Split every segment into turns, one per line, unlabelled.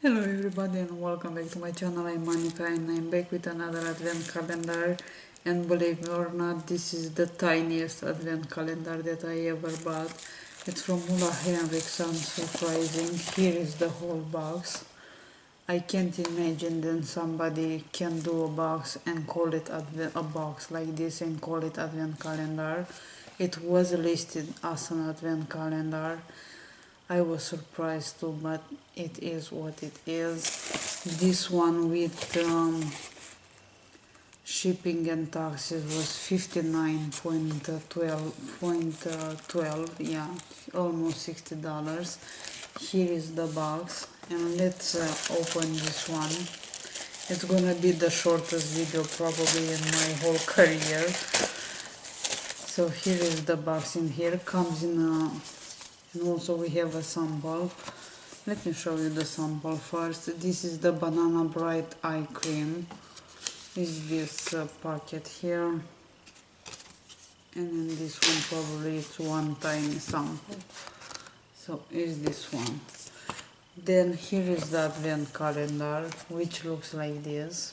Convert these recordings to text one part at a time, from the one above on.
Hello everybody and welcome back to my channel. I'm Monica and I'm back with another advent calendar, and believe me or not, this is the tiniest advent calendar that I ever bought. It's from Ole Henriksen, surprising. Here is the whole box. I can't imagine that somebody can do a box and call it a box like this and call it advent calendar. It was listed as an advent calendar. I was surprised too, but it is what it is. This one with shipping and taxes was 59.12, yeah, almost $60. Here is the box, and let's open this one. It's gonna be the shortest video probably in my whole career. So here is the box. In here comes in a, and also we have a sample. Let me show you the sample first. This is the banana bright eye cream. Is this packet here, and in this one probably it's one tiny sample. So is this one. Then here is the advent calendar, which looks like this.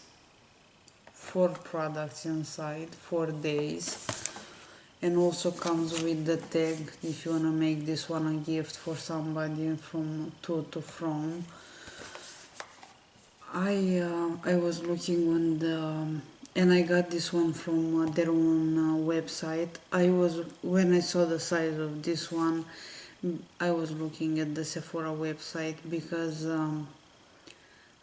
4 products inside, 4 days. And also comes with the tag if you wanna make this one a gift for somebody from to from. I was looking on the and I got this one from their own website. When I saw the size of this one, I was looking at the Sephora website because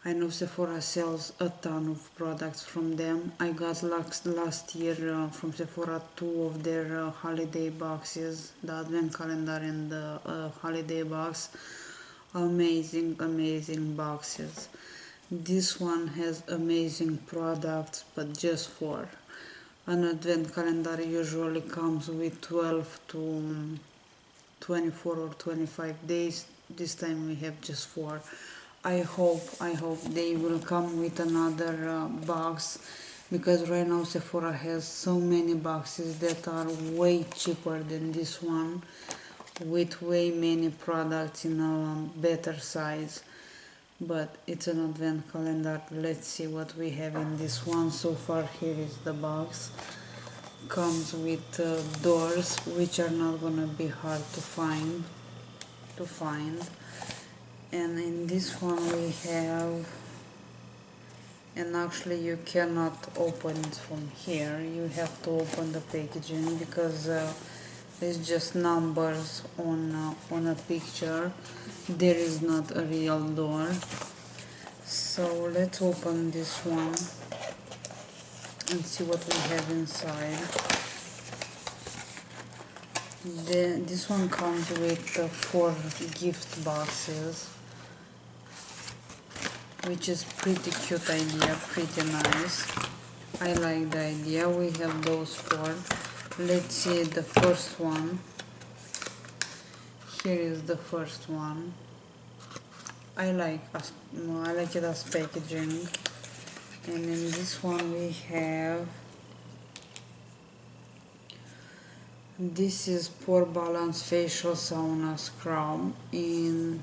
I know Sephora sells a ton of products from them. I got last year from Sephora 2 of their holiday boxes, the advent calendar and the holiday box. Amazing boxes. This one has amazing products, but just 4. An advent calendar usually comes with 12 to 24 or 25 days. This time we have just 4. I hope they will come with another box, because right now Sephora has so many boxes that are way cheaper than this one, with way many products in a better size. But it's an advent calendar. Let's see what we have in this one. So far, here is the box. Comes with doors, which are not gonna be hard to find. And in this one we have, and actually you cannot open it from here. You have to open the packaging because it's just numbers on a picture. There is not a real door. So let's open this one and see what we have inside. This one comes with 4 gift boxes, which is pretty cute idea, pretty nice. I like the idea. We have those 4. Let's see the first one. Here is the first one. I like it as packaging. And in this one we have, this is Pore Balance Facial Sauna Scrub in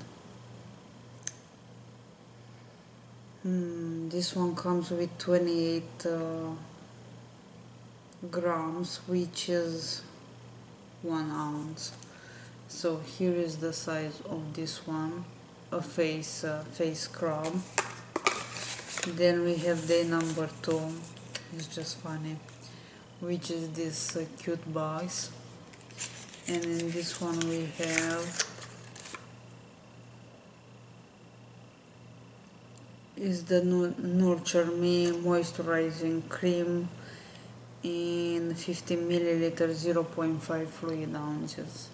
this one comes with 28 grams, which is 1 ounce. So here is the size of this one, a face scrub. Then we have day number 2. It's just funny, which is this cute box. And in this one we have is the Nurture Me moisturizing cream in 50 milliliters, 0.5 fluid ounces.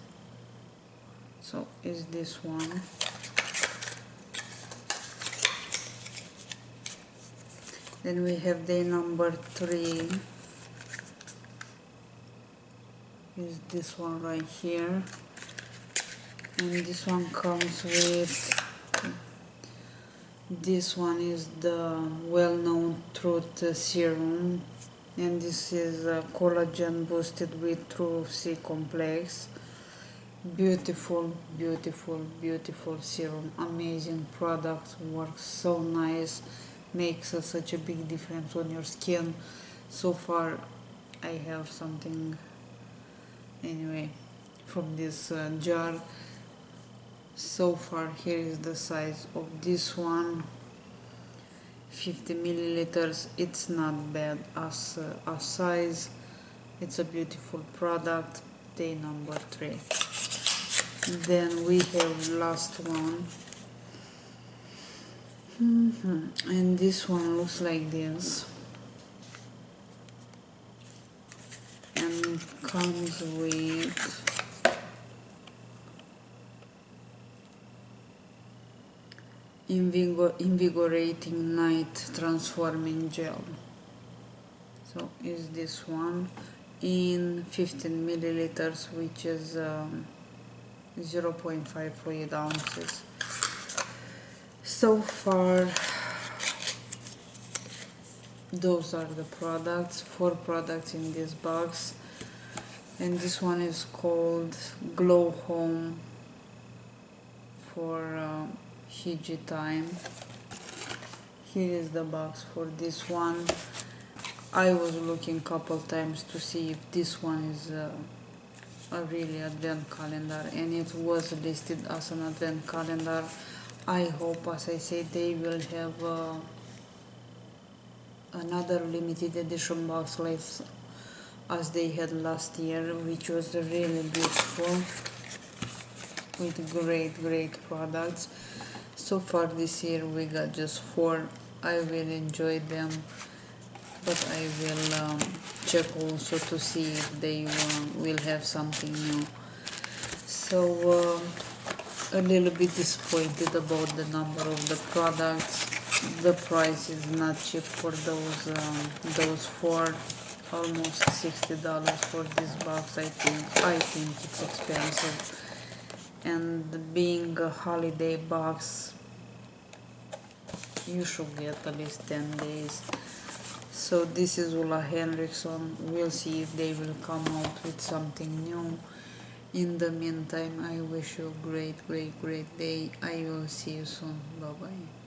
So is this one. Then we have day number 3. Is this one right here, and this one comes with, this one is the well-known Truth Serum, and this is collagen boosted with True C complex, Beautiful, beautiful, beautiful serum. Amazing product, works so nice, makes such a big difference on your skin. So far I have something anyway from this jar. So far here is the size of this one, 50 milliliters. It's not bad as a size. It's a beautiful product. Day number 3. Then we have last one, and this one looks like this, and it comes with invigorating night transforming gel. So is this one in 15 milliliters, which is 0.5 fluid ounces. So far those are the products, 4 products in this box, and this one is called Glow Home for Hiji time. Here is the box for this one. I was looking couple times to see if this one is a really advent calendar, and it was listed as an advent calendar. I hope, as I say, they will have another limited edition box like as they had last year, which was really beautiful with great products. So far this year we got just 4. I will enjoy them, but I will check also to see if they will have something new. So a little bit disappointed about the number of the products. The price is not cheap for those 4. Almost $60 for this box. I think it's expensive, and being a holiday box, you should get at least 10 days. So this is Ole Henriksen. We'll see if they will come out with something new. In the meantime, I wish you a great day. I will see you soon. Bye bye.